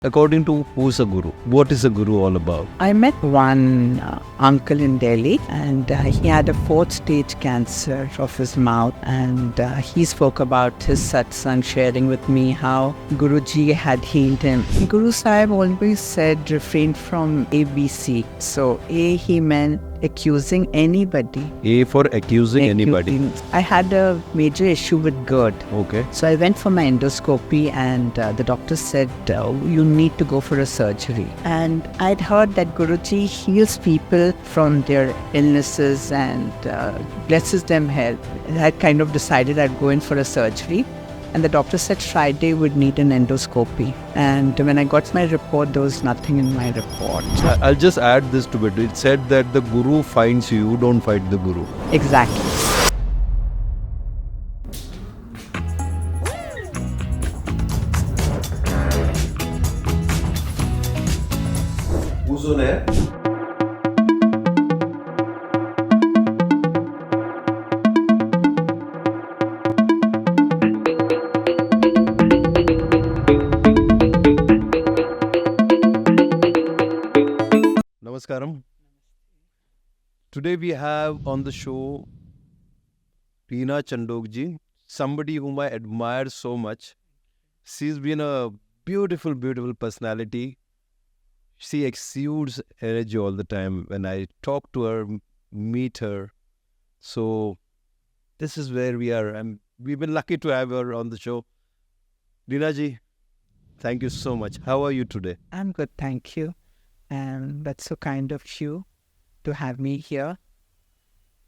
According to who's a guru? What is a guru all about? I met one uncle in Delhi, and he had a 4th-stage cancer of his mouth, and he spoke about his satsang, sharing with me how Guruji had healed him. Guru Sahib always said refrain from ABC. So A, he meant accusing anybody. A for accusing anybody. I had a major issue with GERD. Okay. So I went for my endoscopy, and the doctor said, you need to go for a surgery. And I'd heard that Guruji heals people from their illnesses and blesses them health. I kind of decided I'd go in for a surgery. And the doctor said Friday would need an endoscopy. And when I got my report, there was nothing in my report. I'll just add this to it. It said that the guru finds you, don't fight the guru. Exactly. Who's on air? Namaskaram. Today we have on the show Reena Chandok ji, somebody whom I admire so much. She's been a beautiful, beautiful personality. She exudes energy all the time when I talk to her, meet her. So this is where we are. We've been lucky to have her on the show. Reena ji, thank you so much. How are you today? I'm good, thank you. And that's so kind of you to have me here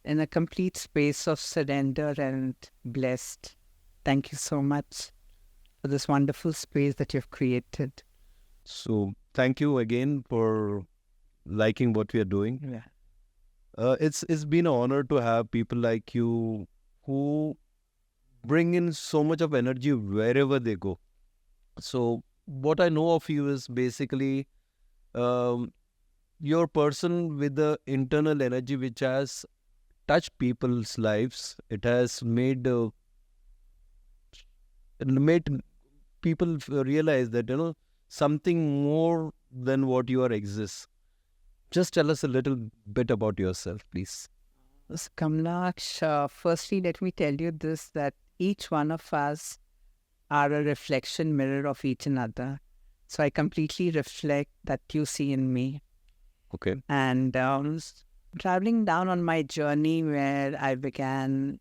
in a complete space of surrender and blessed. Thank you so much for this wonderful space that you've created. So thank you again for liking what we are doing. Yeah. It's been an honor to have people like you who bring in so much of energy wherever they go. So what I know of you is basically you're a person with the internal energy which has touched people's lives. It has made people realize that something more than what you are exists. Just tell us a little bit about yourself, please. Kamlksh, firstly, let me tell you this, that each one of us are a reflection mirror of each another. So I completely reflect that you see in me. Okay. And traveling down on my journey where I began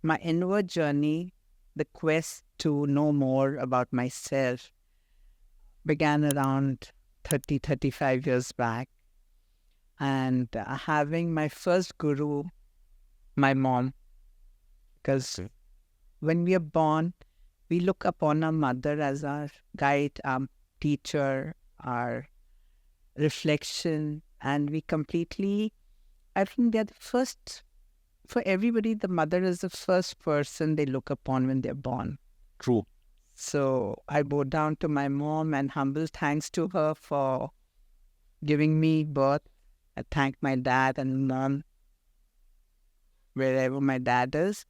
my inward journey, the quest to know more about myself began around 35 years back. And having my first guru, my mom, because when we are born, we look upon our mother as our guide, our teacher, our reflection, and we completely, I think they're the first, for everybody, the mother is the first person they look upon when they're born. True. So I bow down to my mom and humble thanks to her for giving me birth. I thank my dad and mom, wherever my dad is.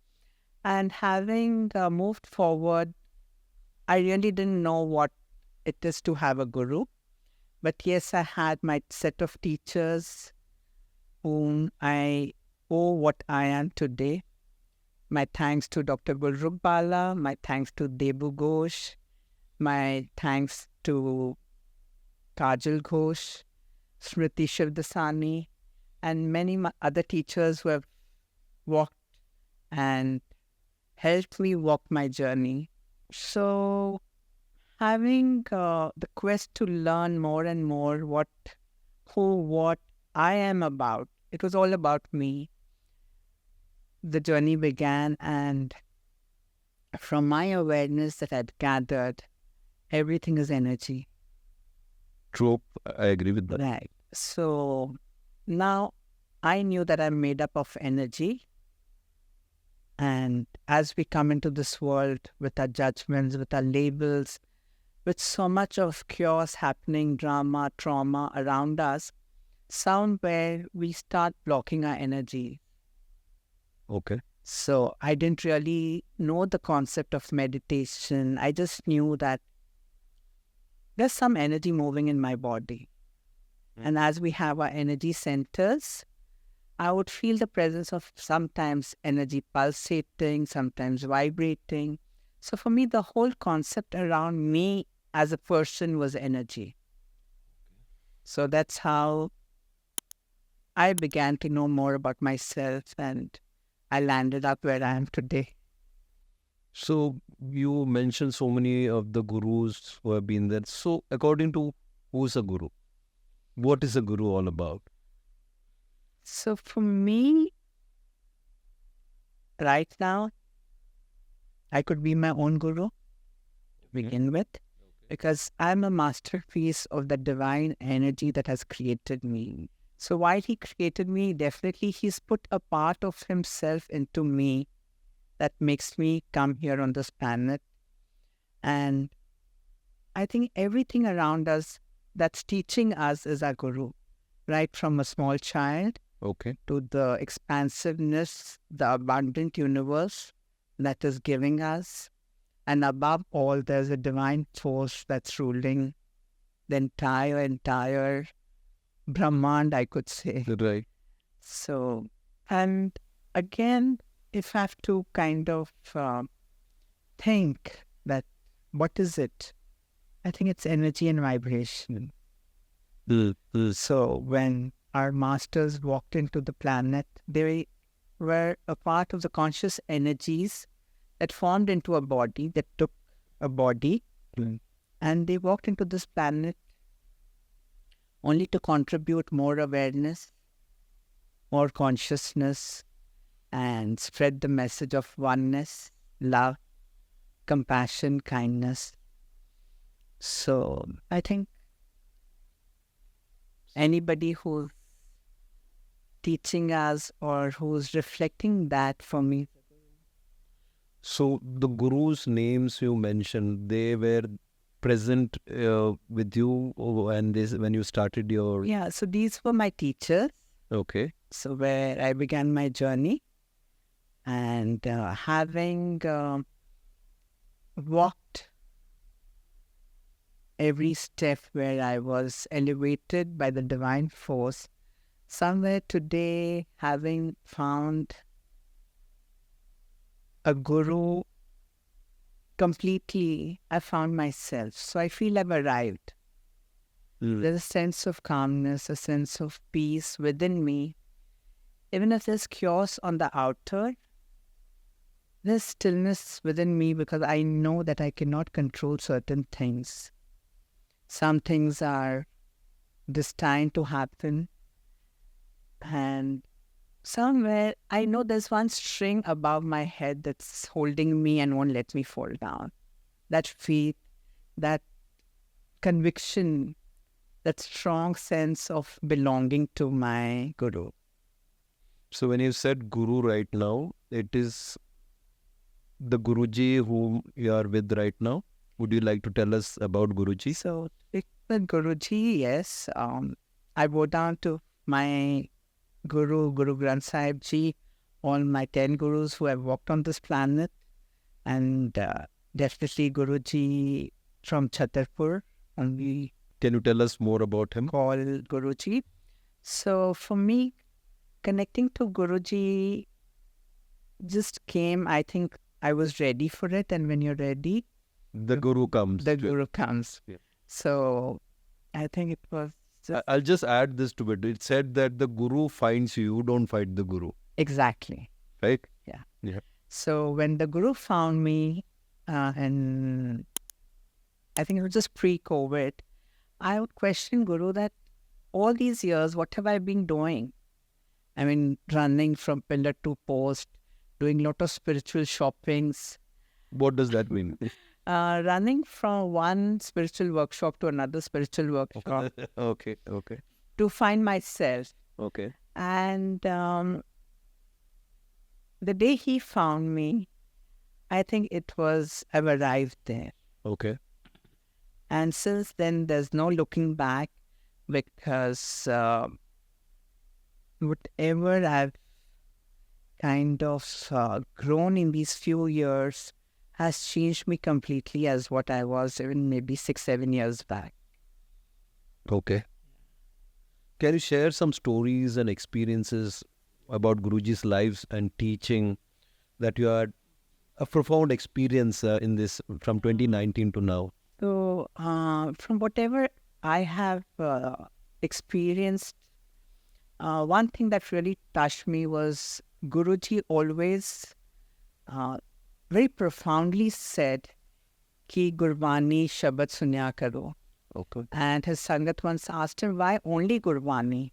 And having moved forward, I really didn't know what it is to have a guru. But yes, I had my set of teachers whom I owe what I am today. My thanks to Dr. Gulrugbala, my thanks to Debu Ghosh, my thanks to Kajal Ghosh, Smriti Shivdasani, and many other teachers who have walked and helped me walk my journey. So having the quest to learn more and more what I am about, it was all about me. The journey began, and from my awareness that I'd gathered, everything is energy. True. I agree with that. Right. So now I knew that I'm made up of energy. And as we come into this world with our judgments, with our labels, with so much of chaos happening, drama, trauma around us, somewhere we start blocking our energy. Okay. So I didn't really know the concept of meditation. I just knew that there's some energy moving in my body. And as we have our energy centers, I would feel the presence of sometimes energy pulsating, sometimes vibrating. So for me, the whole concept around me as a person was energy. So that's how I began to know more about myself, and I landed up where I am today. So you mentioned so many of the gurus who have been there. So according to who's a guru? What is a guru all about? So for me, right now, I could be my own guru to begin with, because I'm a masterpiece of the divine energy that has created me. So while he created me, definitely he's put a part of himself into me that makes me come here on this planet. And I think everything around us that's teaching us is our guru, right from a small child Okay. to the expansiveness, the abundant universe that is giving us. And above all, there's a divine force that's ruling the entire Brahmand, I could say. Right. So, and again, if I have to kind of think that what is it? I think it's energy and vibration. So when our masters walked into the planet, they were a part of the conscious energies that formed into a body, that took a body, and they walked into this planet only to contribute more awareness, more consciousness, and spread the message of oneness, love, compassion, kindness. So I think anybody who's teaching us or who's reflecting that for me. So the gurus' names you mentioned, they were present with you when you started your... Yeah, so these were my teachers. Okay. So where I began my journey, and having walked every step where I was elevated by the divine force, somewhere today, having found a guru completely, I found myself. So I feel I've arrived. There's a sense of calmness, a sense of peace within me. Even if there's chaos on the outer, there's stillness within me, because I know that I cannot control certain things. Some things are destined to happen, and somewhere I know there's one string above my head that's holding me and won't let me fall down. That faith, that conviction, that strong sense of belonging to my guru. So when you said guru right now, it is the Guruji whom you are with right now. Would you like to tell us about Guruji? So with Guruji, yes, I bow down to my Guru, Guru Granth Sahib Ji, all my 10 gurus who have walked on this planet, and definitely Guruji from Chhatarpur, and we Can you tell us more about him? call Guruji. So for me, connecting to Guruji just came, I think I was ready for it, and when you're ready, The Guru comes. the Guru comes. Yeah. So I think it was I'll just add this to it. It said that the Guru finds you, you don't find the Guru. exactly. Right? Yeah. So when the Guru found me, and I think it was just pre-COVID, I would question Guru that all these years, what have I been doing? I mean, running from pillar to post, doing a lot of spiritual shoppings, What does that mean? running from one spiritual workshop to another spiritual workshop Okay. to find myself. Okay. And the day he found me, I think it was, I've arrived there. Okay. And since then, there's no looking back, because whatever I've kind of grown in these few years has changed me completely as what I was even maybe 6-7 years back. Okay. Can you share some stories and experiences about Guruji's lives and teaching that you had a profound experience in this from 2019 to now? So, from whatever I have experienced, one thing that really touched me was Guruji always very profoundly said, Ki Gurbani Shabad Sunya Karo. Okay. And his Sangat once asked him, why only Gurbani?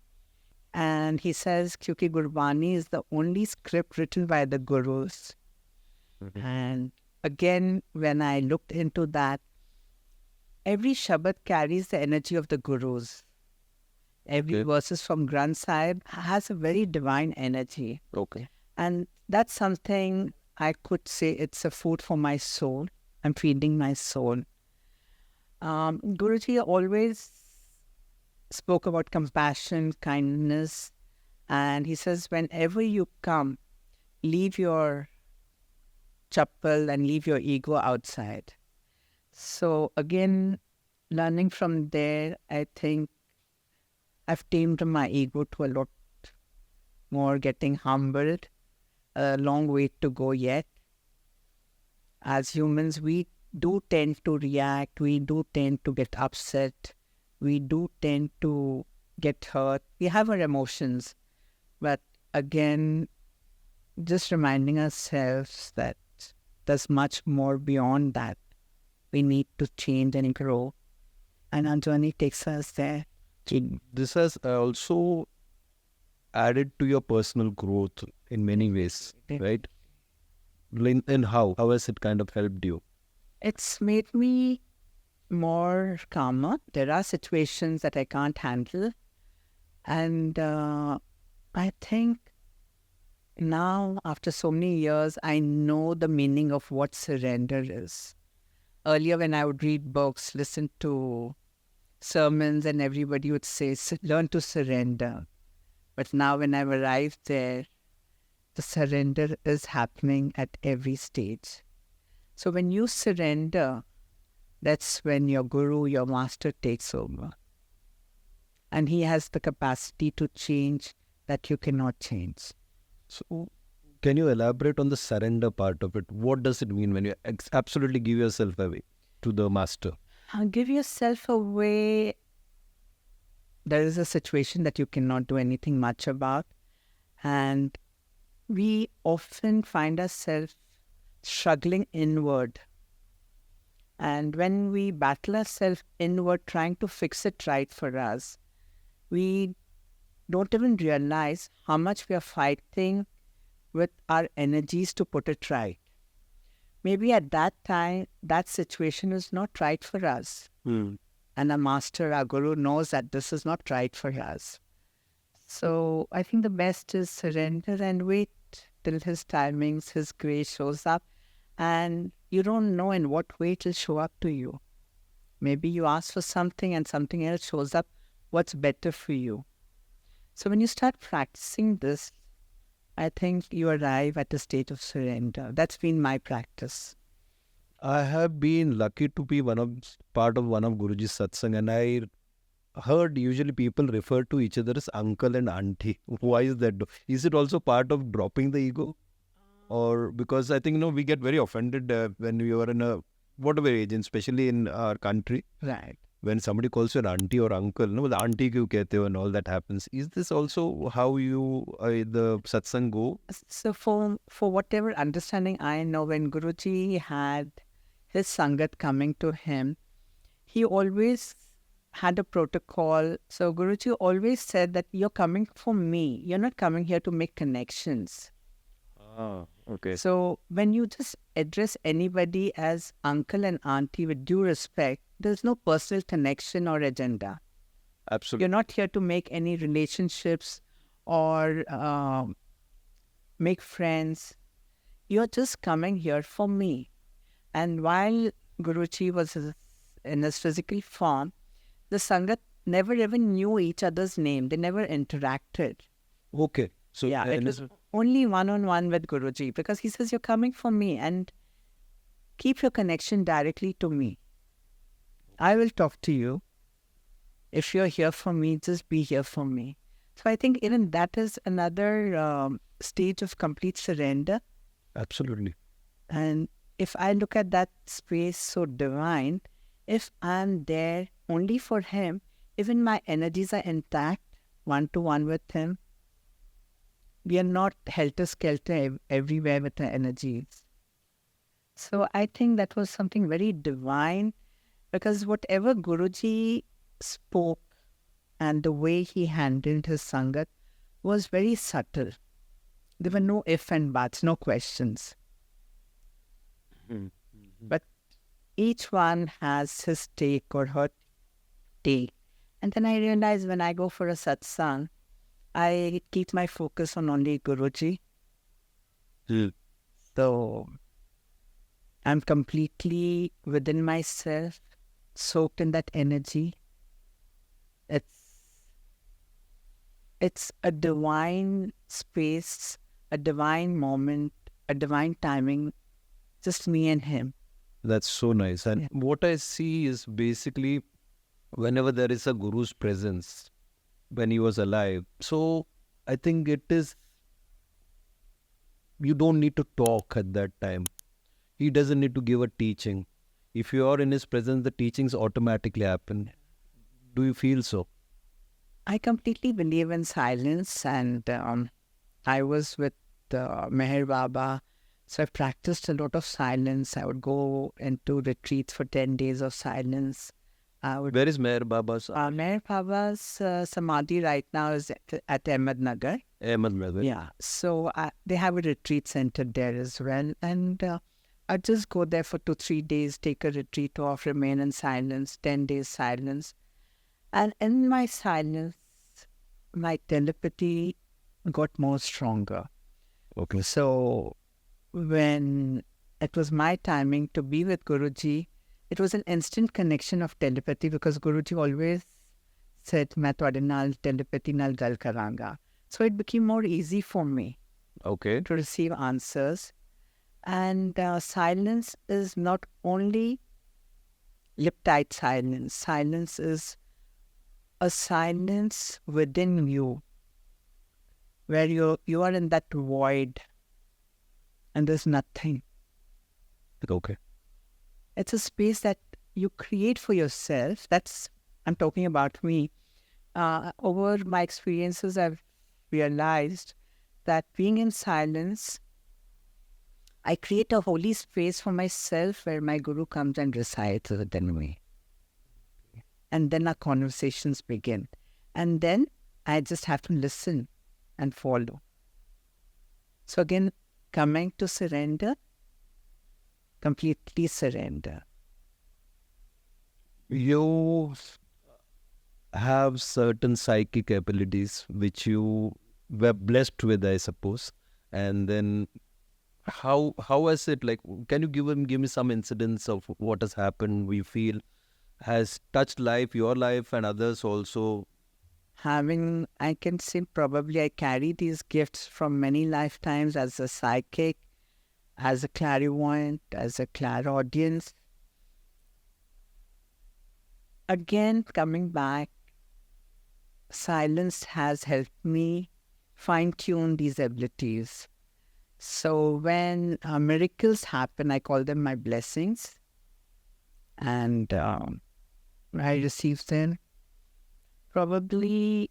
And he says, Kyuki Gurbani is the only script written by the Gurus. Mhm. And again, when I looked into that, every Shabad carries the energy of the Gurus. Every Okay. verses from Granth Sahib has a very divine energy. Okay. And that's something I could say it's a food for my soul. I'm feeding my soul. Guruji always spoke about compassion, kindness, and he says, whenever you come, leave your chappal and leave your ego outside. So again, learning from there, I think I've tamed my ego to a lot more, getting humbled. A long way to go yet. As humans, we do tend to react, we do tend to get upset, we do tend to get hurt. We have our emotions. But again, just reminding ourselves that there's much more beyond that. We need to change and grow. And our journey takes us there. This has also added to your personal growth in many ways, right? In how? How has it kind of helped you? It's made me more calmer. There are situations that I can't handle. And I think now, after so many years, I know the meaning of what surrender is. Earlier, when I would read books, listen to sermons, and everybody would say, learn to surrender. But now when I've arrived there, the surrender is happening at every stage. So when you surrender, that's when your guru, your master takes over. And he has the capacity to change that you cannot change. So, can you elaborate on the surrender part of it? What does it mean when you absolutely give yourself away to the master? Give yourself away. There is a situation that you cannot do anything much about. And we often find ourselves struggling inward. And when we battle ourselves inward, trying to fix it right for us, we don't even realize how much we are fighting with our energies to put it right. Maybe at that time, that situation is not right for us. And our master, our guru knows that this is not right for us. So I think the best is surrender and wait till his timings, his grace shows up. And you don't know in what way it will show up to you. Maybe you ask for something and something else shows up. What's better for you? So when you start practicing this, I think you arrive at a state of surrender. That's been my practice. I have been lucky to be part of one of Guruji's Satsang, and I heard usually people refer to each other as uncle and auntie. Why is that? Is it also part of dropping the ego? Or because I think, we get very offended when we are in a whatever age, and especially in our country, Right. when somebody calls you an auntie or uncle, the auntie kyun kehte ho and all that happens. Is this also how you, the satsang go? So for whatever understanding I know, when Guruji had his Sangat coming to him, he always had a protocol. So Guruji always said that you're coming for me. You're not coming here to make connections. Okay. So when you just address anybody as uncle and auntie with due respect, there's no personal connection or agenda. Absolutely. You're not here to make any relationships or make friends. You're just coming here for me. And while Guruji was in his physical form, the Sangat never even knew each other's name. They never interacted. Okay. So Yeah, it was only one-on-one with Guruji, because he says, you're coming for me. And keep your connection directly to me. I will talk to you. If you're here for me, just be here for me. So I think even that is another stage of complete surrender. Absolutely. And if I look at that space so divine, if I'm there only for him, even my energies are intact, one-to-one with him. We are not helter-skelter everywhere with our energies. So I think that was something very divine, because whatever Guruji spoke and the way he handled his Sangat was very subtle. There were no ifs and buts, no questions. But each one has his take or her take. And then I realized when I go for a satsang, I keep my focus on only Guruji. So I'm completely within myself, soaked in that energy. It's a divine space, a divine moment, a divine timing, just me and him. That's so nice. And what I see is basically whenever there is a guru's presence, when he was alive. So I think it is, you don't need to talk at that time. He doesn't need to give a teaching. If you are in his presence, the teachings automatically happen. Do you feel so? I completely believe in silence, and I was with Meher Baba, so I practiced a lot of silence. I would go into retreats for 10 days of silence. Where is Meher Baba's? Meher Baba's Samadhi right now is at Ahmednagar. Ahmednagar. Yeah, so they have a retreat center there as well, and I'd just go there for 2-3 days, take a retreat off, remain in silence, 10 days silence. And in my silence, my telepathy got more stronger. Okay. So when it was my timing to be with Guruji, it was an instant connection of telepathy, because Guruji always said, "Main tuhade naal telepathy naal gal karanga." So it became more easy for me Okay. to receive answers. And silence is not only lip-tight silence. Silence is a silence within you, where you are in that void and there's nothing. Okay. It's a space that you create for yourself. I'm talking about me. Over my experiences, I've realized that being in silence, I create a holy space for myself where my Guru comes and resides within me. And then our conversations begin. And then I just have to listen and follow. So again, coming to surrender, completely surrender. You have certain psychic abilities which you were blessed with, I suppose. And then how is it like? Can you give me some incidents of what has happened? We feel has touched life, your life, and others also. I can say probably I carry these gifts from many lifetimes as a psychic, as a clairvoyant, as a clairaudience. Again, coming back, silence has helped me fine-tune these abilities. So when miracles happen, I call them my blessings. And I receive them. Probably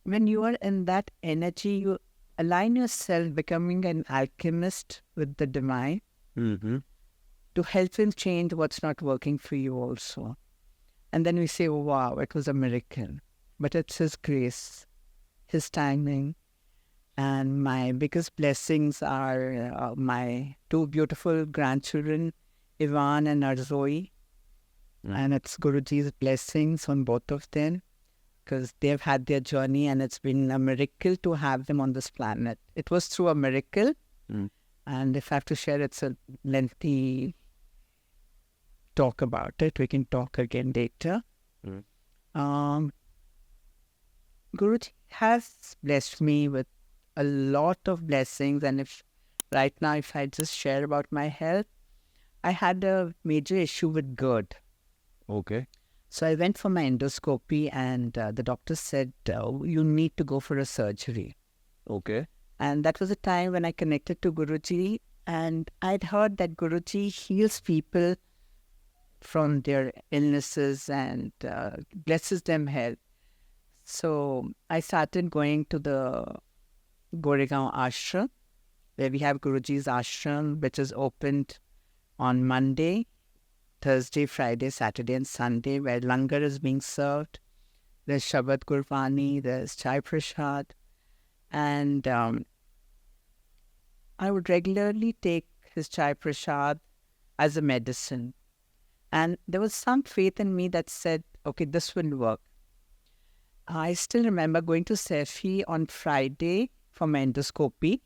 when you are in that energy, you align yourself becoming an alchemist with the divine to help him change what's not working for you also. And then we say, oh, wow, it was a miracle. But it's his grace, his timing. And my biggest blessings are my 2 beautiful grandchildren, Ivan and Arzoe. And it's Guruji's blessings on both of them, because they've had their journey and it's been a miracle to have them on this planet. It was through a miracle. And if I have to share, it's a lengthy talk about it. We can talk again later. Guruji has blessed me with a lot of blessings. And if I just share about my health, I had a major issue with GERD. Okay. So I went for my endoscopy, and the doctor said, you need to go for a surgery. Okay. And that was a time when I connected to Guruji, and I'd heard that Guruji heals people from their illnesses and blesses them health. So I started going to the Goregaon ashram, where we have Guruji's ashram, which is opened on Monday, Thursday, Friday, Saturday, and Sunday, where langar is being served. There's Shabad Gurbani, there's Chai Prashad, and I would regularly take his Chai Prashad as a medicine. And there was some faith in me that said, okay, this will work. I still remember going to Sefi on Friday for my endoscopy,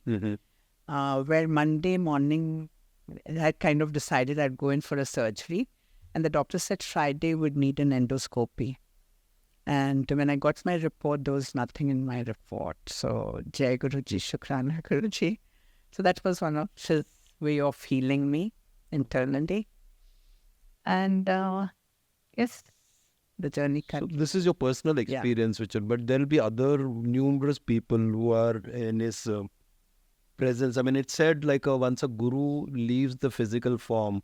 where Monday morning I had kind of decided I'd go in for a surgery. And the doctor said Friday would need an endoscopy. And when I got my report, there was nothing in my report. So, Jai Guruji, Shukrana Guruji. So that was one of his way of healing me internally. And yes, the journey So continues. this is your personal experience, Richard, but there'll be other numerous people who are in his presence. I mean, it's said like once a guru leaves the physical form,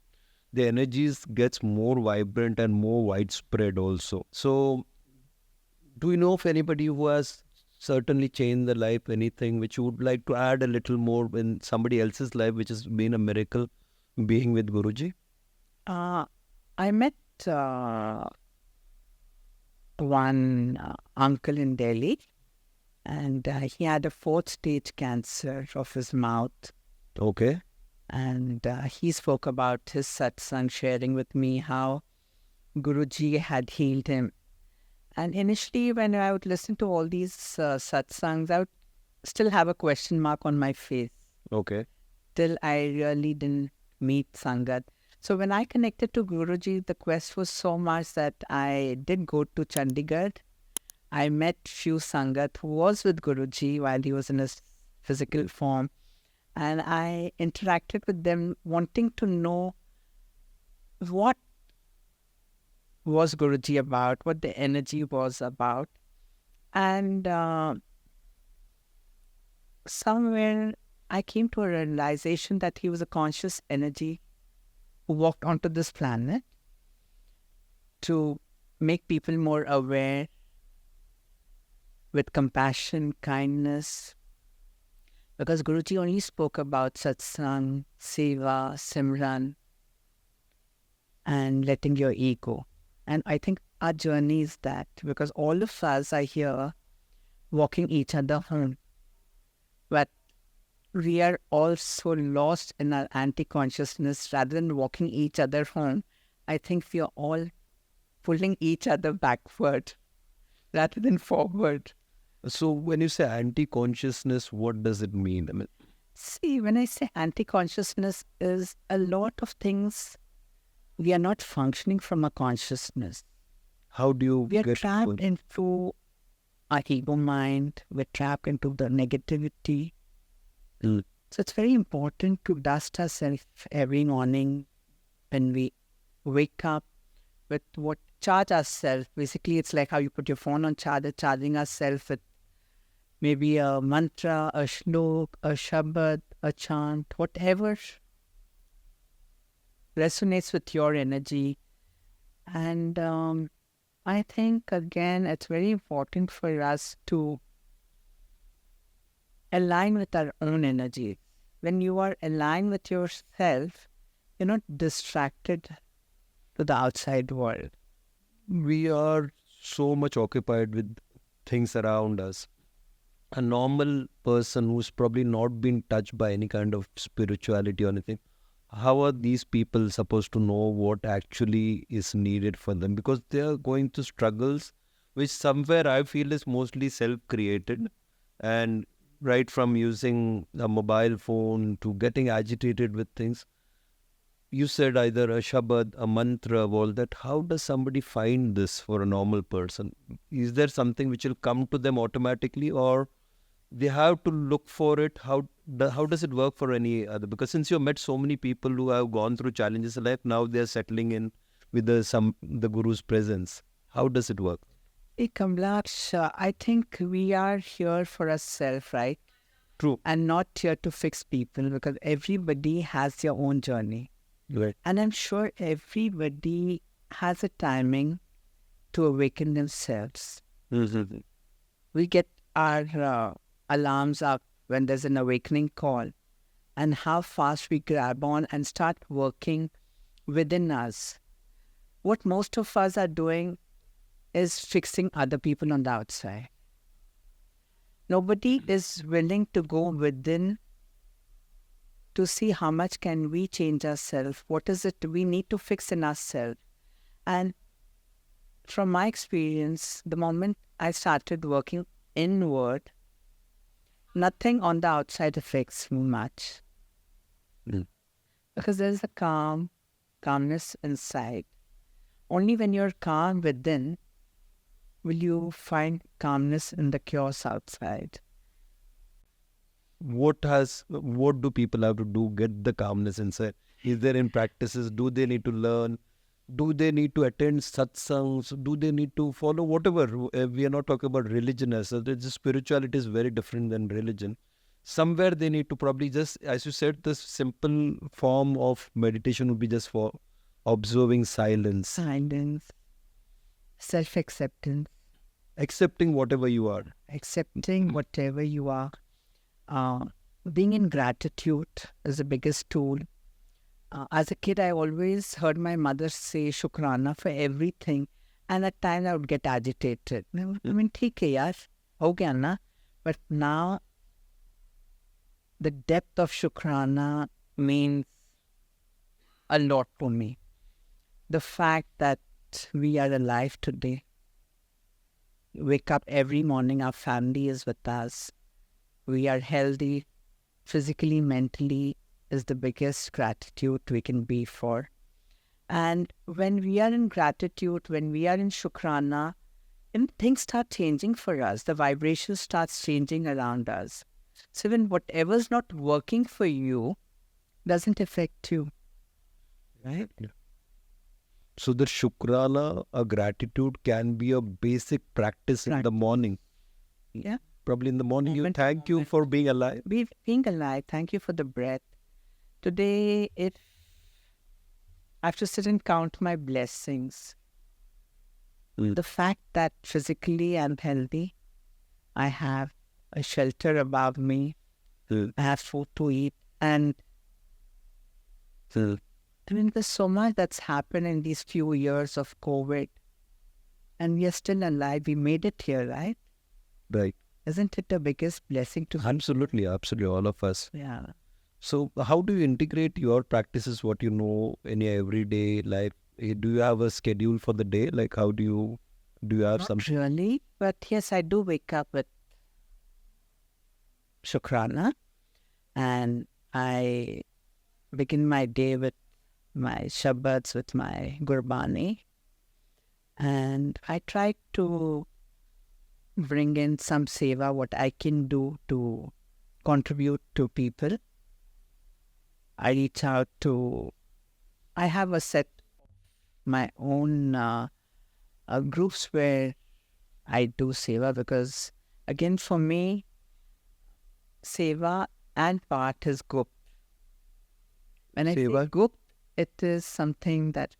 the energies gets more vibrant and more widespread also. So do you know of anybody who has certainly changed the life, anything which you would like to add a little more in somebody else's life, which has been a miracle being with Guruji? I met one uncle in Delhi, and he had a 4th stage cancer of his mouth. Okay. And he spoke about his satsang, sharing with me how Guruji had healed him. And initially, when I would listen to all these satsangs, I would still have a question mark on my face. Okay. Till I really didn't meet Sangat. So when I connected to Guruji, the quest was so much that I did go to Chandigarh. I met few Sangat who was with Guruji while he was in his physical form. And I interacted with them, wanting to know what was Guruji about, what the energy was about. And somewhere I came to a realization that he was a conscious energy who walked onto this planet to make people more aware with compassion, kindness. Because Guruji only spoke about Satsang, Seva, Simran, and letting your ego. And I think our journey is that, because all of us are here walking each other home. But we are all so lost in our anti-consciousness. Rather than walking each other home, I think we are all pulling each other backward rather than forward. So when you say anti-consciousness, what does it mean? I mean, See, when I say anti-consciousness is a lot of things, we are not functioning from a consciousness. how do you We are get trapped into our ego mind. We're trapped into the negativity. Mm. So it's very important to dust ourselves every morning when we wake up with what charge ourselves. Basically, it's like how you put your phone on charger, charging ourselves with maybe a mantra, a shlok, a shabad, a chant, whatever resonates with your energy. And I think, again, it's very important for us to align with our own energy. When you are aligned with yourself, you're not distracted to the outside world. We are so much occupied with things around us. A normal person who's probably not been touched by any kind of spirituality or anything, how are these people supposed to know what actually is needed for them? Because they are going through struggles which somewhere I feel is mostly self-created, and right from using a mobile phone to getting agitated with things. You said either a shabad, a mantra, all that. How does somebody find this for a normal person? Is there something which will come to them automatically, or they have to look for it. How does it work for any other? Because since you met so many people who have gone through challenges in life, now they are settling in with the Guru's presence. How does it work? Hey, Kamlksh, I think we are here for ourselves, right? True. And not here to fix people, because everybody has their own journey. Right. And I'm sure everybody has a timing to awaken themselves. Mm-hmm. We get our alarms up when there's an awakening call, and how fast we grab on and start working within us. What most of us are doing is fixing other people on the outside. Nobody is willing to go within to see how much can we change ourselves. What is it we need to fix in ourselves? And from my experience, the moment I started working inward, nothing on the outside affects me much. Mm. Because there's a calmness inside. Only when you're calm within will you find calmness in the chaos outside. What do people have to do get the calmness inside? Is there in practices? Do they need to learn? Do they need to attend satsangs? Do they need to follow whatever? We are not talking about religion as such. It's just spirituality is very different than religion. Somewhere they need to probably just, as you said, this simple form of meditation would be just for observing silence, Silence, self-acceptance, accepting whatever you are. accepting whatever you are. Being in gratitude is the biggest tool. As a kid, I always heard my mother say Shukrana for everything. And at times I would get agitated. I mean, theek hai yaar, ho gaya na. But now, the depth of Shukrana means a lot to me. The fact that we are alive today. Wake up every morning, our family is with us. We are healthy, physically, mentally, is the biggest gratitude we can be for. And when we are in gratitude, when we are in Shukrana, and things start changing for us. The vibration starts changing around us. So when whatever's not working for you doesn't affect you. Right? Yeah. So the Shukrana, a gratitude can be a basic practice in the morning. Yeah. Probably in the morning, you Moment to thank you moment. for being alive. Being alive, thank you for the breath. Today, if I have to sit and count my blessings, the fact that physically I'm healthy, I have a shelter above me, I have food to eat, and I mean, there's so much that's happened in these few years of COVID, and we are still alive. We made it here, right? Right. Isn't it the biggest blessing to Absolutely, all of us. Yeah. So how do you integrate your practices, what you know in your everyday life? Do you have a schedule for the day? Like how do you have Not some? really, but yes, I do wake up with Shukrana, and I begin my day with my Shabbats, with my Gurbani, and I try to bring in some Seva, what I can do to contribute to people. I reach out to, I have a set my own groups where I do Seva, because again for me, Seva and part is Gupt. When I say Seva? Gupt, it is something that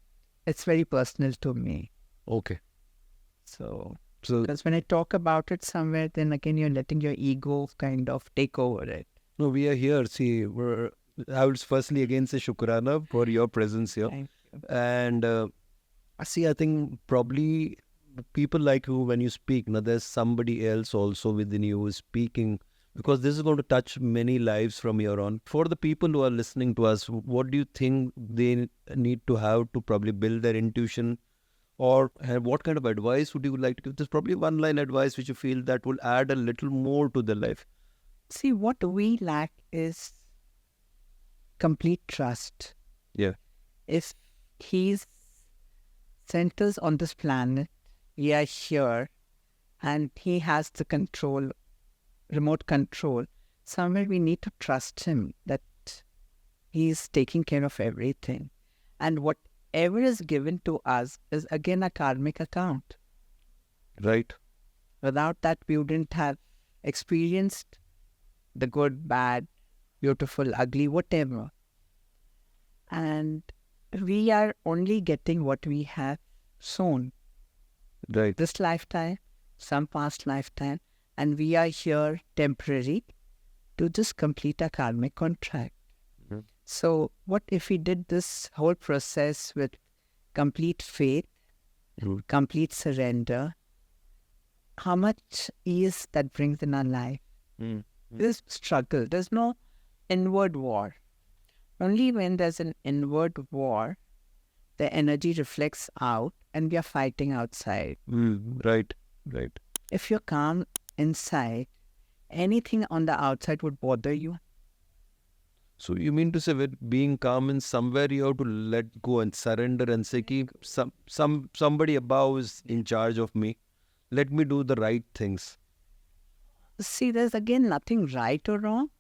it's very personal to me. Okay. So, So because when I talk about it somewhere, then again you're letting your ego kind of take over it. no, we are here. See, I would firstly again say Shukrana for your presence here. Thank you. And see, I think probably people like you, when you speak, now there's somebody else also within you who is speaking, because this is going to touch many lives from here on. For the people who are listening to us, what do you think they need to have to probably build their intuition, or what kind of advice would you like to give? There's probably one line advice which you feel that will add a little more to their life. See, what we lack is complete trust. Yeah. If he's sent us on this planet, we are here, and he has the control remote control, somewhere we need to trust him that he's taking care of everything. And whatever is given to us is again a karmic account. Right. Without that, we wouldn't have experienced the good, bad, beautiful, ugly, whatever. And we are only getting what we have sown. Right. This lifetime, some past lifetime, and we are here temporary to just complete a karmic contract. Mhm. So what if we did this whole process with complete faith, Mm. complete surrender? How much ease that brings in our life? Mm. There's struggle. There's no inward war. Only when there's an inward war, the energy reflects out and we are fighting outside. Right. Right. If you're calm inside, anything on the outside would bother you. So you mean to say with being calm in somewhere you have to let go and surrender and say ki somebody above is in charge of me. Let me do the right things. See, there's again nothing right or wrong.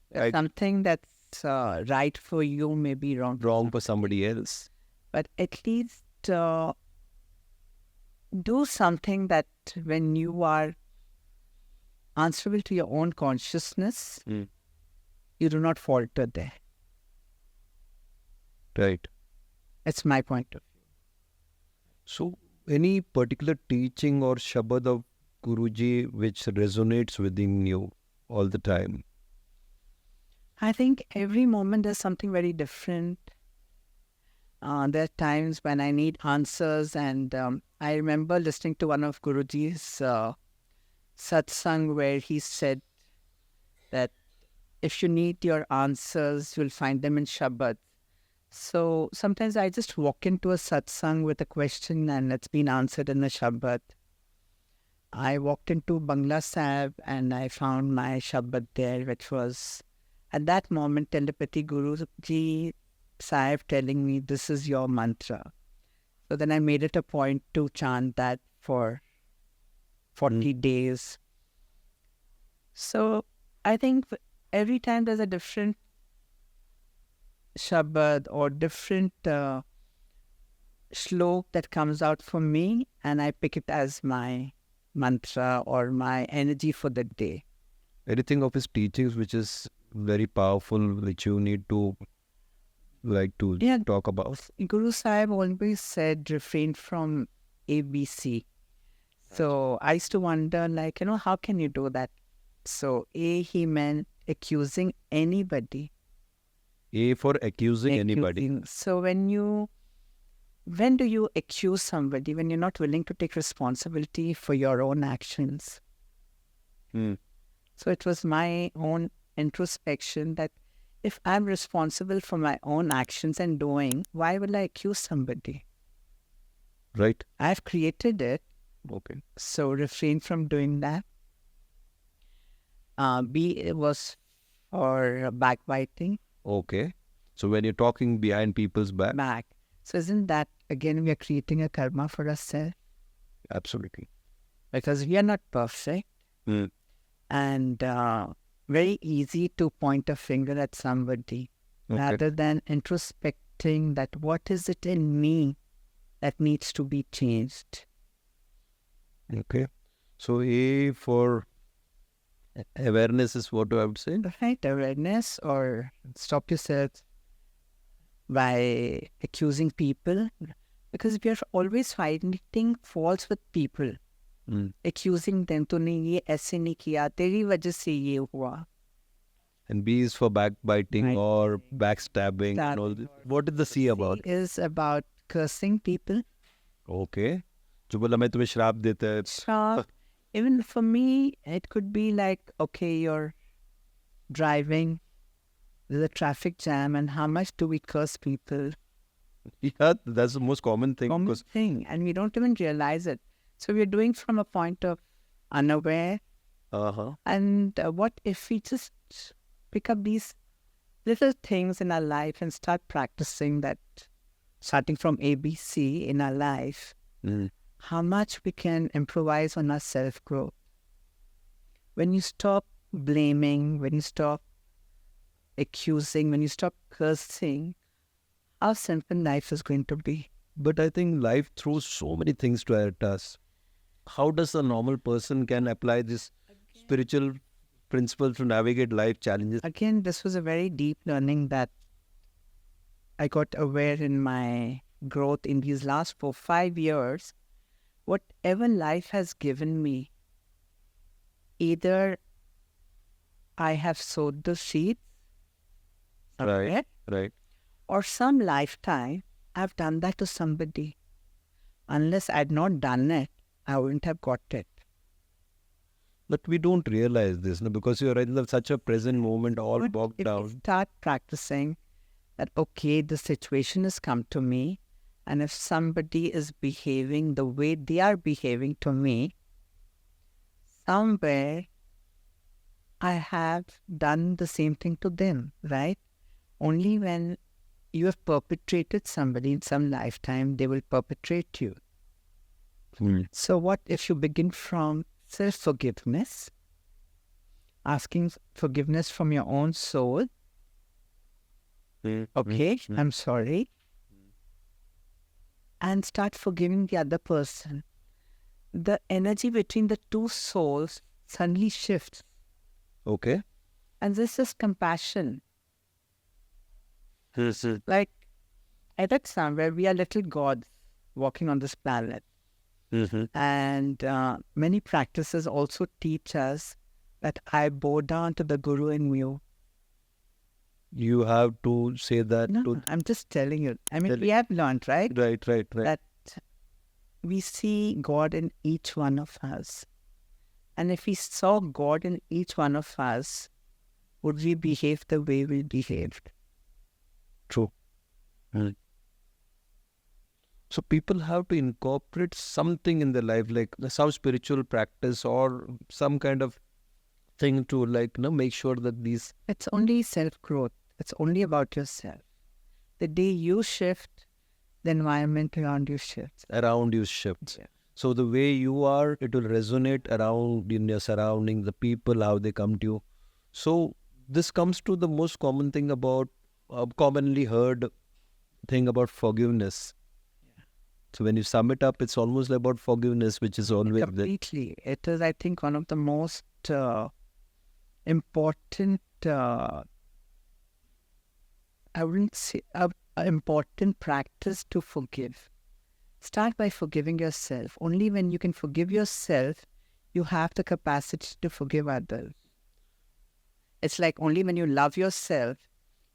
There's Right. something that's right for you may be wrong. Wrong for somebody else. But at least do something that when you are answerable to your own consciousness, Mm. you do not falter there. Right. It's my point of view. So any particular teaching or shabad of Guruji which resonates within you all the time? I think every moment there's something very different. There are times when I need answers, and I remember listening to one of Guruji's Satsang where he said that if you need your answers, you'll find them in Shabad. So sometimes I just walk into a Satsang with a question and it's been answered in a Shabad. I walked into Bangla Sahib and I found my Shabad there, which was at that moment telepathy Guruji Sahib telling me, this is your mantra. So then I made it a point to chant that for 40 days. So I think every time there's a different Shabad or different shlok that comes out for me, and I pick it as my mantra or my energy for the day. Anything of his teachings which is very powerful, which you need to talk about? Guru Sahib always said refrain from ABC. So I used to wonder, how can you do that? So A, he meant accusing anybody. A for accusing anybody. Accusing. So when do you accuse somebody? When you're not willing to take responsibility for your own actions. So it was my own introspection that if I'm responsible for my own actions and doing, why will I accuse somebody? Right. I've created it. Okay. So refrain from doing that. B, it was for backbiting. Okay. So when you're talking behind people's back. So isn't that, again, we are creating a karma for ourselves? Absolutely. Because we are not perfect. And very easy to point a finger at somebody rather than introspecting that what is it in me that needs to be changed. Okay. So A for awareness is what I would say. Right, awareness, or stop yourself by accusing people, because we are always finding faults with people. Accusing them, तूने ये ऐसे नहीं किया, तेरी वजह से ये हुआ. And B is for backbiting or backstabbing. And all this. What is the C about? C is about cursing people. Okay. जो बोला मैं तुम्हें श्राप देता है. Sharp. Even for me, it could be like, okay, you're driving, there's a traffic jam, and how much do we curse people? Yeah, that's the most common thing. Common Because thing, and we don't even realize it. So we're doing from a point of unaware. And what if we just pick up these little things in our life and start practicing that, starting from ABC in our life, how much we can improvise on our self-growth. When you stop blaming, when you stop accusing, when you stop cursing, how simple life is going to be. But I think life throws so many things to at us. How does a normal person can apply this spiritual principle to navigate life challenges? Again, this was a very deep learning that I got aware in my growth in these last 4-5 years. Whatever life has given me, either I have sowed the seeds somewhere, Right. or some lifetime I've done that to somebody. Unless I'd not done it, I wouldn't have got it. But we don't realize this, no? Because you're in such a present moment, all But bogged if down. you start practicing that, okay, the situation has come to me, and if somebody is behaving the way they are behaving to me, somewhere I have done the same thing to them, right? Only when you have perpetrated somebody in some lifetime, they will perpetrate you. So what if you begin from self-forgiveness, asking forgiveness from your own soul? Okay, I'm sorry. And start forgiving the other person. The energy between the two souls suddenly shifts. Okay. And this is compassion. Like, I read somewhere, we are little gods walking on this planet. And many practices also teach us that I bow down to the Guru in you. You have to say that. No, I'm just telling you. I mean, Telling- we have learned, right? Right. That we see God in each one of us. And if we saw God in each one of us, would we behave the way we behaved? True. So people have to incorporate something in their life, like some spiritual practice or some kind of thing to make sure that these It's only self-growth. It's only about yourself. The day you shift, the environment around you shifts. around you shifts. Yeah. So the way you are, it will resonate around in your surrounding, the people, how they come to you. So this comes to the most common thing about, commonly heard thing about forgiveness. So when you sum it up, it's almost like about forgiveness, which is always there. Completely. It is, I think, one of the most important, I wouldn't say, important practice to forgive. Start by forgiving yourself. Only when you can forgive yourself, you have the capacity to forgive others. It's like only when you love yourself,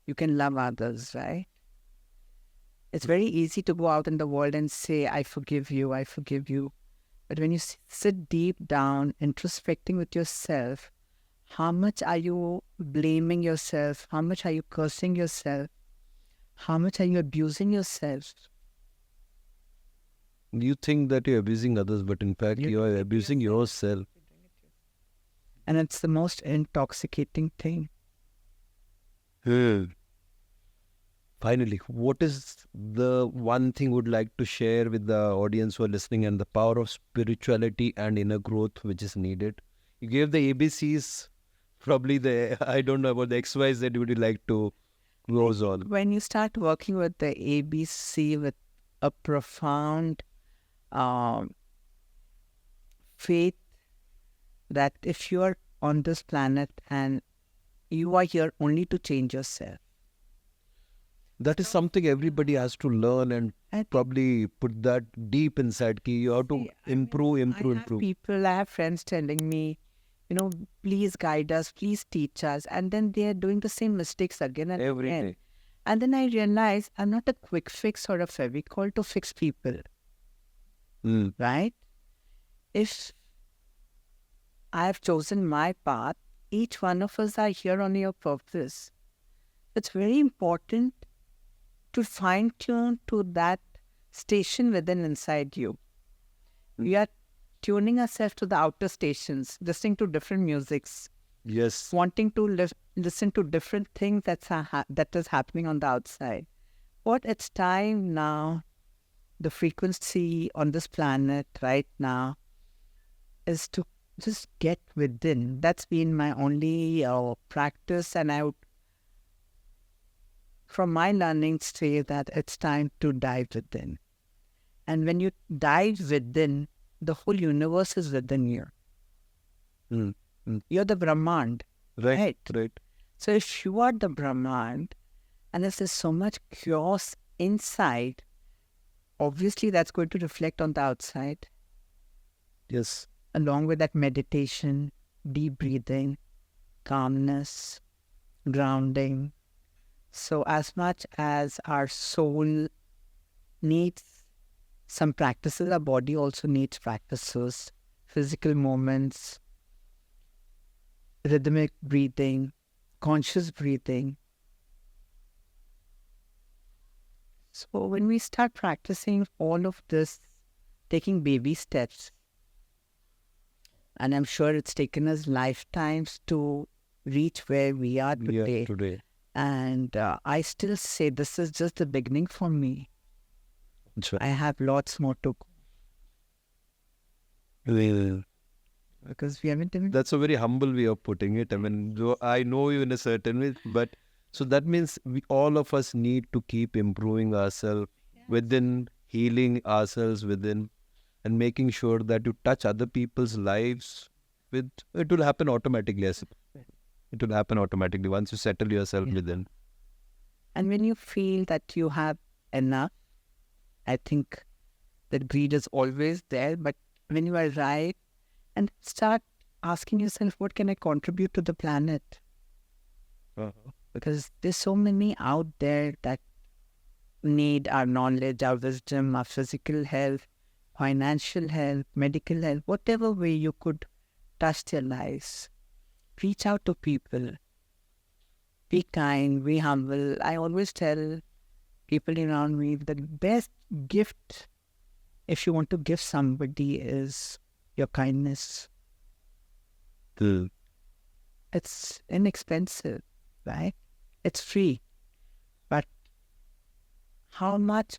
you can love others, right? It's very easy to go out in the world and say, I forgive you, I forgive you. But when you sit deep down, introspecting with yourself, how much are you blaming yourself? How much are you cursing yourself? How much are you abusing yourself? You think that you're abusing others, but in fact, you are abusing yourself. And it's the most intoxicating thing. Finally, what is the one thing would like to share with the audience who are listening and the power of spirituality and inner growth which is needed? You gave the ABCs, probably I don't know about the XYZ that would you like to close on. When you start working with the ABC with a profound faith that if you are on this planet and you are here only to change yourself. That is something everybody has to learn and probably put that deep inside. You have to improve. I have friends telling me, please guide us, please teach us. And then they are doing the same mistakes again and Every again. day. And then I realize I'm not a quick fix or a Fevicol to fix people. Right? If I have chosen my path, each one of us are here on your purpose. It's very important to fine-tune to that station within inside you. We are tuning ourselves to the outer stations, listening to different musics, Yes. wanting to listen to different things that is happening on the outside. But it's time now, the frequency on this planet right now is to just get within. That's been my only practice, and I would, from my learning, say that it's time to dive within. And when you dive within, the whole universe is within you. You're the Brahmand. Right. So if you are the Brahmand, and if there's so much chaos inside, obviously that's going to reflect on the outside. Yes. Along with that meditation, deep breathing, calmness, grounding. So as much as our soul needs some practices, our body also needs practices, physical movements, rhythmic breathing, conscious breathing. So when we start practicing all of this, taking baby steps, and I'm sure it's taken us lifetimes to reach where we are today. And I still say this is just the beginning for me. I have lots more to go. Because we haven't even... That's a very humble way of putting it. I mean, though I know you in a certain way, but so that means all of us need to keep improving ourselves within, healing ourselves within, and making sure that you touch other people's lives with, it will happen automatically. It will happen automatically once you settle yourself within. And when you feel that you have enough, I think that greed is always there, but when you arrive and start asking yourself, what can I contribute to the planet? Because there's so many out there that need our knowledge, our wisdom, our physical health, financial health, medical health, whatever way you could touch their lives. Reach out to people. Be kind, be humble. I always tell people around me the best gift, if you want to give somebody, is your kindness. It's inexpensive, right? It's free. But how much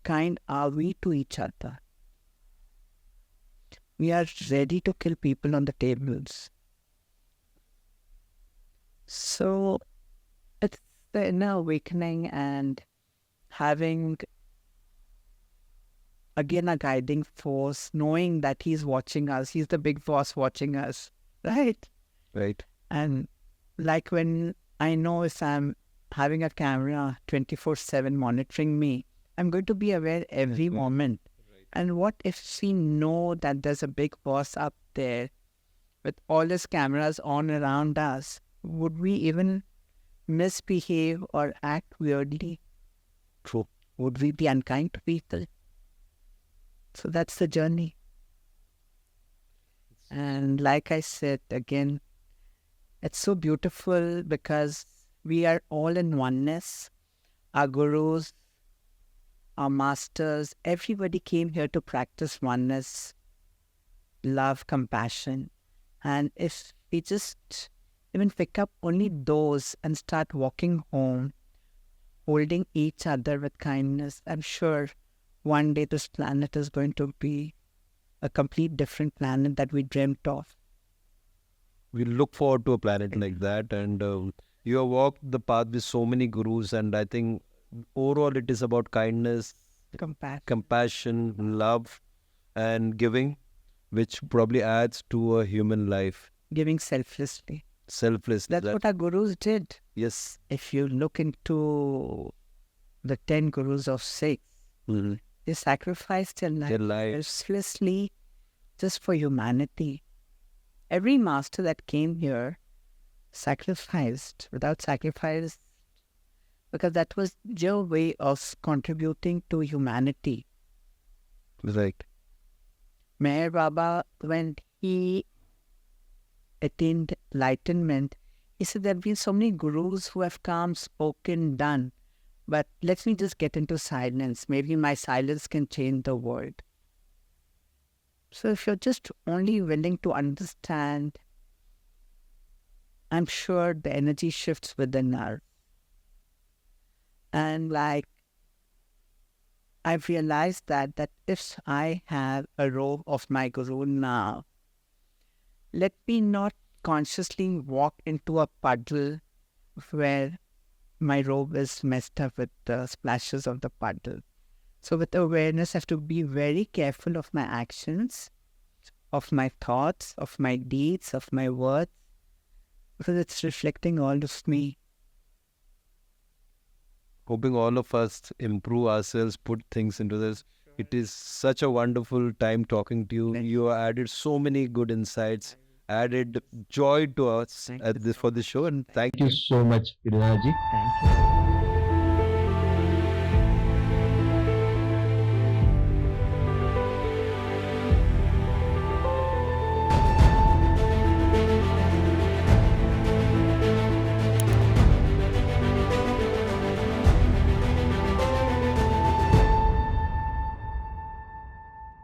kind are we to each other? We are ready to kill people on the tables. So it's the inner awakening and having, again, a guiding force, knowing that he's watching us. He's the big boss watching us, right? Right. And like when I know if I'm having a camera 24/7 monitoring me, I'm going to be aware every moment. And what if we know that there's a big boss up there with all his cameras on around us? Would we even misbehave or act weirdly? True. Would we be unkind to people? So that's the journey. And like I said, again, it's so beautiful because we are all in oneness. Our gurus, our masters, everybody came here to practice oneness, love, compassion. And if we just even pick up only those and start walking home, holding each other with kindness, I'm sure one day this planet is going to be a complete different planet that we dreamt of. We look forward to a planet like that. And you have walked the path with so many gurus, and I think overall it is about kindness, compassion, love, and giving, which probably adds to a human life. Giving selflessly. Selflessness. That's what our gurus did. Yes. If you look into the 10 gurus of Sikhs, they sacrificed their lives selflessly just for humanity. Every master that came here sacrificed. Without sacrifice, because that was your way of contributing to humanity. Right. Meher Baba, when he attained enlightenment, he said there have been so many gurus who have come, spoken, done, but let me just get into silence. Maybe my silence can change the world. So if you're just only willing to understand, I'm sure the energy shifts within us. And like, I've realized that if I have a robe of my guru now, let me not consciously walk into a puddle where my robe is messed up with the splashes of the puddle. So with awareness, I have to be very careful of my actions, of my thoughts, of my deeds, of my words, because it's reflecting all of me. Hoping all of us improve ourselves, put things into this. It is such a wonderful time talking to you. You added so many good insights, added joy to us Thank at you this so for the show, and thank Thank you so much, Reenaji. Thank you.